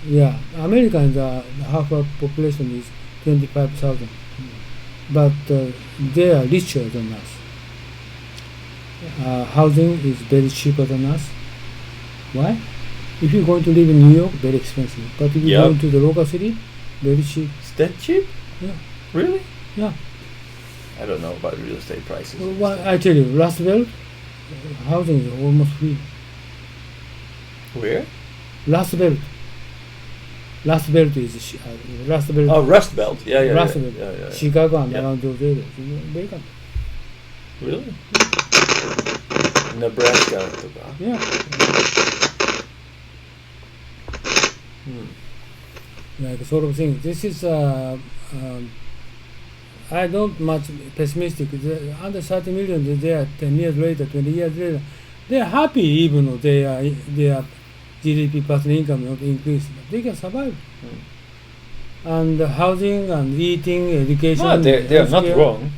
Yeah, Americans are half of population is 25,000, but they are richer than us. Housing is very cheaper than us. Why? If you're going to live in New York, very expensive. But if you're going to the local city, very cheap. Is that cheap? Yeah. Really? Yeah. I don't know about real estate prices. Well, I tell you, Rust Belt, housing is almost free. Where? Rust Belt. Rust Belt is Rust Belt. Oh, Rust Belt. Yeah, yeah, Rust yeah. Belt. Yeah, yeah. Chicago and Yeah. around those areas. Very good. Really? Nebraska とか Yeah. Like sort of thing. This is I don't much pessimistic. Under 30 million, they are 10 years later, 20 years later. They are happy even though their GDP personal income not increase. They can survive. And housing and eating, education. No, they are not healthcare. wrong.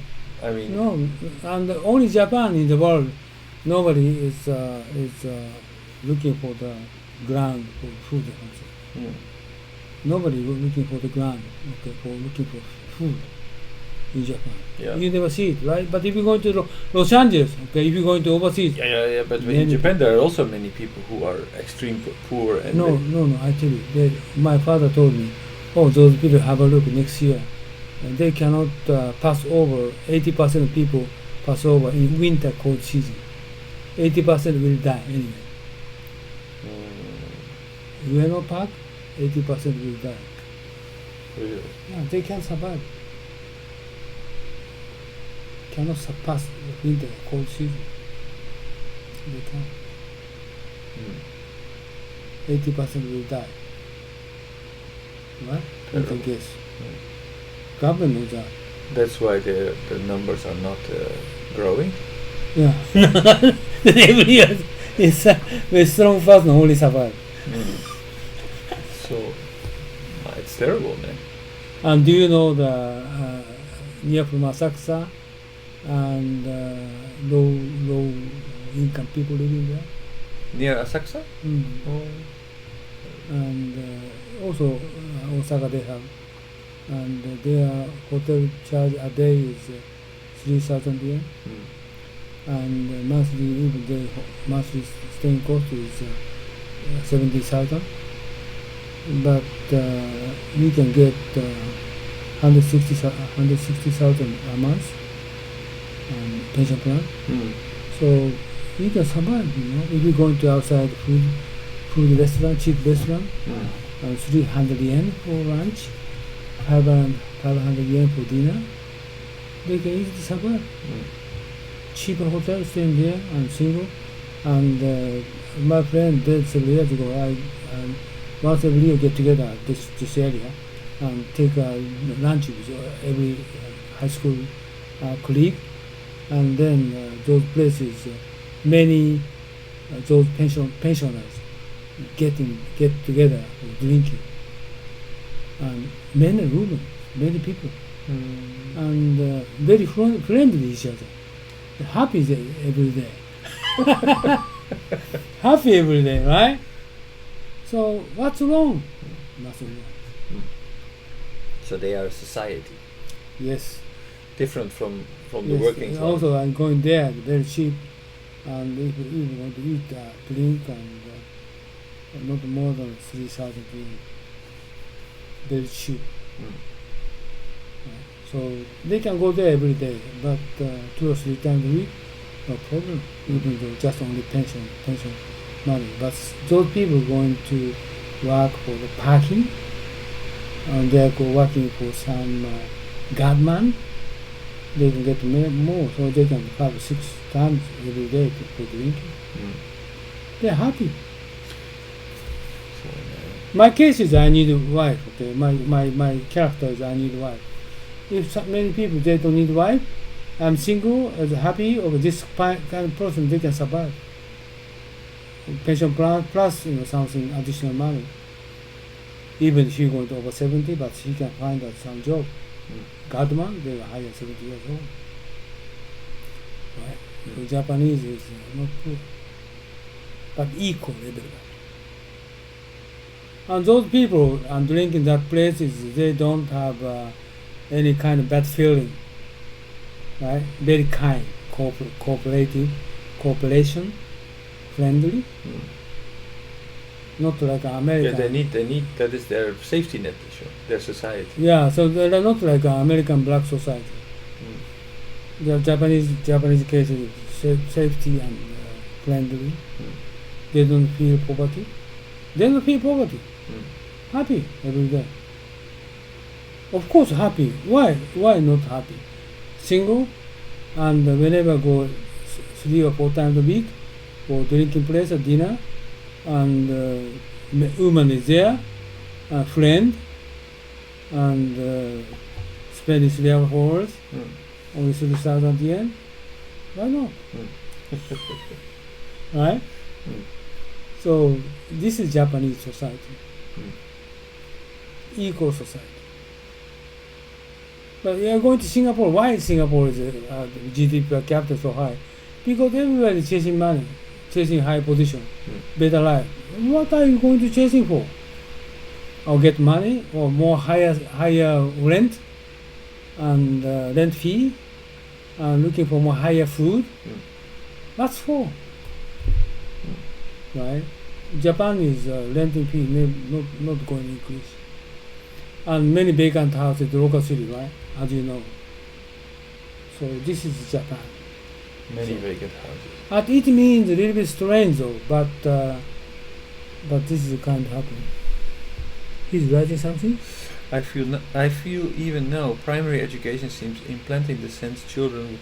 I mean, No, and only Japan in the world, nobody is looking for the ground for food. Nobody looking for the ground, okay, for looking for food in Japan. Yeah. You never see it, right? But if you're going to Los Angeles, okay, if you're going to overseas, yeah. But in many Japan, there are also many people who are extreme poor and no, I tell you, my father told me, oh, those people have a look next year, and they cannot pass over. 80% of people pass over in winter cold season. 80% will die anyway. Ueno Park, 80% will die. Really? Yeah, they can survive. Cannot surpass the winter cold season. They can. 80% will die. Right? You can guess. Government knows that. That's why the numbers are not growing. Yeah. Every year, it's very strong person only survive. So it's terrible, man. And do you know the near from Asakusa and low income people living there? Near Asakusa? Oh. And also Osaka they have, and their hotel charge a day is 3,000 yen, and monthly even the monthly staying cost is 70,000. But we can get 160,000 a month pension plan. So we can survive, if you're going to outside food restaurant, cheap restaurant, 300 yen for lunch, 500 yen for dinner, they can easily survive. Cheaper hotel, staying there and single. And my friend did several years ago, once every year get together at this area and take lunch with every high school colleague, and then those places, many those pensioners get together drinking, and men and women, many people, and very friendly each other, happy every day, happy every day, right? So what's wrong? Nothing wrong. So they are a society. Yes. Different from the Yes. working class. Also, I'm going there, very cheap, and if you even want to eat, drink, and not more than 3,000 yen, very cheap. So they can go there every day, but 2 or 3 times a week, no problem. Even though just only pension money, but those people going to work for the parking, and they're working for some guardman, they can get more, so they can have 6 times every day for drinking. They're happy. My case is I need a wife. Okay, my character is I need a wife. If many people they don't need a wife, I'm single, as happy, or this kind of person, they can survive. Pension plan plus something additional money. Even if she's going to over 70, but she can find some job. Guardman, they are higher 70 years old. Right? So Japanese is not poor, but equal level. And those people drinking that places, they don't have any kind of bad feeling, right? Very kind, cooperative, cooperation, friendly. Not like American. Yeah, they need. That is their safety net, their society. Yeah, so they're not like American black society. The Japanese case is safety and friendly. They don't feel poverty. They don't feel poverty. Happy every day. Of course, happy. Why? Why not happy? Single, and whenever go 3 or 4 times a week for drinking place or dinner, and woman is there, a friend, and spend 3 hours, 4 hours, only 3,000 yen. Why not? Right? So this is Japanese society, equal society. But we are going to Singapore. Why Singapore is GDP per capita so high? Because everybody is chasing money, chasing high position, better life. What are you going to chasing for? Or get money, or more higher rent, and rent fee, and looking for more higher food. That's for. Right? Japan is renting fee not going to increase. And many vacant houses in the local city, right? As you know. So this is Japan. Many vacant houses. And it means a little bit strange though, but this is kind of happening. He's writing something? I feel even now primary education seems implanting the sense children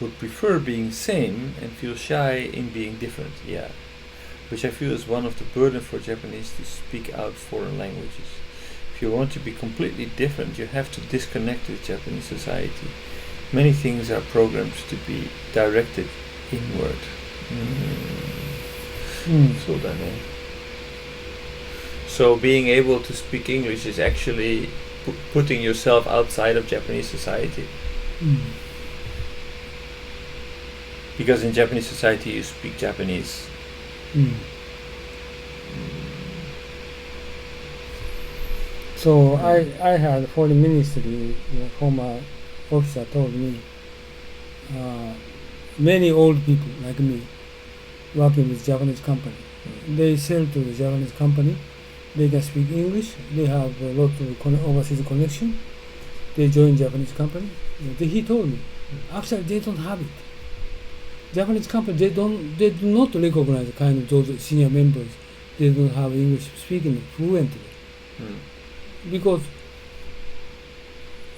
would prefer being same and feel shy in being different. Yeah. Which I feel is one of the burden for Japanese to speak out foreign languages. If you want to be completely different, you have to disconnect with Japanese society. Many things are programmed to be directed inward. So being able to speak English is actually putting yourself outside of Japanese society. Because in Japanese society you speak Japanese. So I had foreign ministry, former officer told me, many old people like me working with Japanese company, they sell to the Japanese company, they can speak English, they have a lot of overseas connection, they join Japanese company. He told me, actually they don't have it. Japanese company, they do not recognize kind of those senior members. They don't have English speaking fluently. Because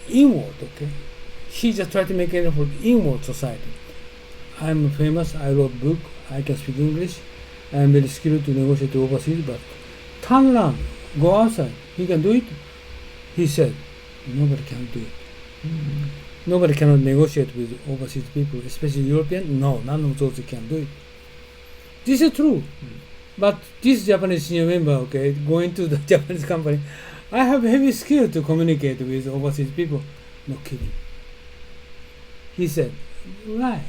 inward, okay? He just tried to make it for inward society. I'm famous, I wrote book, I can speak English, I'm very skilled to negotiate overseas, but turn around, go outside, he can do it. He said, nobody can do it. Nobody cannot negotiate with overseas people, especially European. No, none of those can do it. This is true. But this Japanese senior member, okay, going to the Japanese company, I have heavy skill to communicate with overseas people. No kidding. He said, right,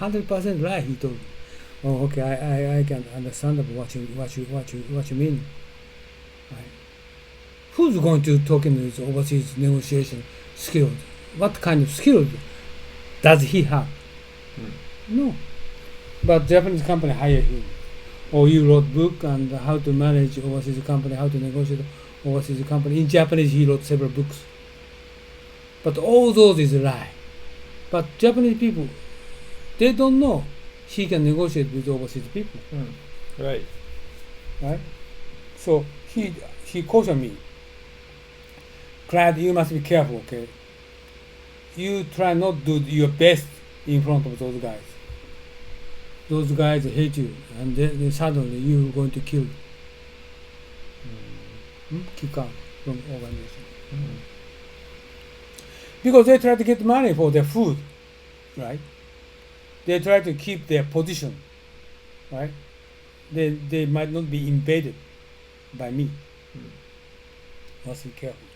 100% right. He told me. Oh, okay, I can understand what you mean. Right. Who's going to talk in this overseas negotiation skills? What kind of skills does he have? No. But Japanese company hire him. Or you wrote book and how to manage overseas company, how to negotiate overseas company. In Japanese he wrote several books. But all those is a lie. But Japanese people, they don't know he can negotiate with overseas people. Right. Right? So he cautioned me. Clad, you must be careful, okay? You try not to do your best in front of those guys. Those guys hate you, and then suddenly you're going to kill, kick out from organization. Because they try to get money for their food, right? They try to keep their position, right? They might not be invaded by me. Must be careful.